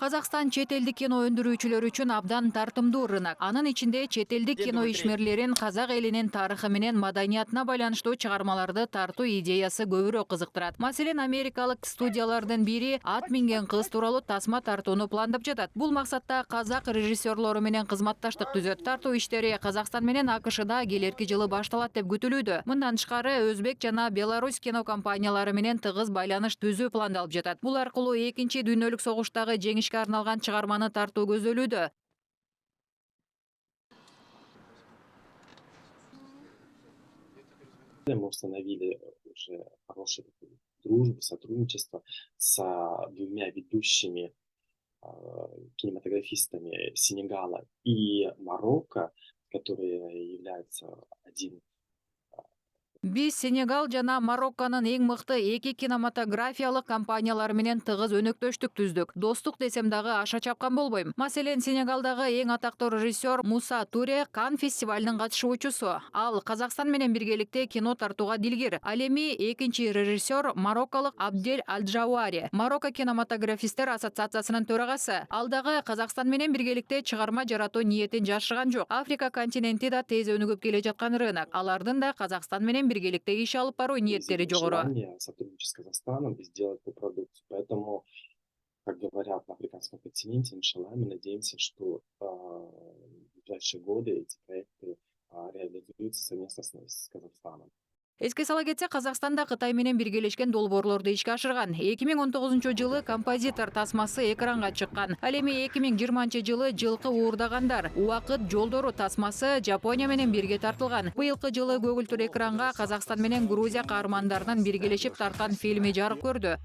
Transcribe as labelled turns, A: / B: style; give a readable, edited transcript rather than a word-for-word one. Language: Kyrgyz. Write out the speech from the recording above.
A: Казакстан чет элдик кино өндүрүүчүлөр үчүн абдан тартымдуу рынок. Анын ичинде чет элдик кино ишмерлерин казак элинин тарыхы менен маданиятына байланыштуу чыгармаларды тартуу идеясы көбүрөөк кызыктырат. Маселен, америкалык студиялардын бири ат минген кыз тууралуу тасма тартууну пландап жатат. Бул максатта казак режиссерлору менен кызматташтык түзөт. Тартуу иштери Казакстан менен АКШда келерки жылы башталат деп күтүлүүдө. Мындан тышкары өзбек жана Беларусь кино компаниялары менен тыгыз байланыш түзүү пландалып жатат. Бул аркылуу экинчи дүйнөлүк согуштагы жеңишке арналган чыгарманы тартуу көзделүүдө.
B: Мы установили уже хорошую такую дружбу, сотрудничество с двумя ведущими кинематографистами Сенегала и Марокко, которые являются один.
A: Биз Сенегал жана Марокконун эң мыкты эки кинематографиялык компаниялары менен тыгыз өнөктөштүк түздүк. Достук десем дагы аша чапкан болбойм. Маселен, Сенегалдагы эң атактуу режиссер Муса Туре Кан фестивалынын катышуучусу. Ал Казакстан менен биргеликте кино тартууга дилгир. Ал эми экинчи режиссер марокколук Абдель Аль-Джауари, Марокко кинематографисттер ассоциациясынын төрагасы. Ал дагы Казакстан менен биргеликте чыгарма жаратуу ниетин жашырган жок. Африка континенти да тез өнүгүп келе жаткан рынок. Алардын да Казакстан менен биргеликте иш алып баруу ниеттери жогору.
B: Желание сотрудничать с Казахстаном и сделать эту продукцию. Поэтому, как говорят на африканском континенте, иншаллах, мы надеемся, что в ближайшие годы эти проекты реализуются совместно с Казахстаном.
A: Эске сала кетсек, Казакстанда Кытай менен биргелешкен долбоорлорду ишке ашырган. 2019-жылы композитор тасмасы экранга чыккан. Ал эми 2020-жылы жылкы уурдагандар, убакыт жолдору тасмасы Жапония менен бирге тартылган. Быйылкы жылы көгүлтүр экранга Казакстан менен Грузия каармандарынын биргелешип тарткан фильми жарык көрдү.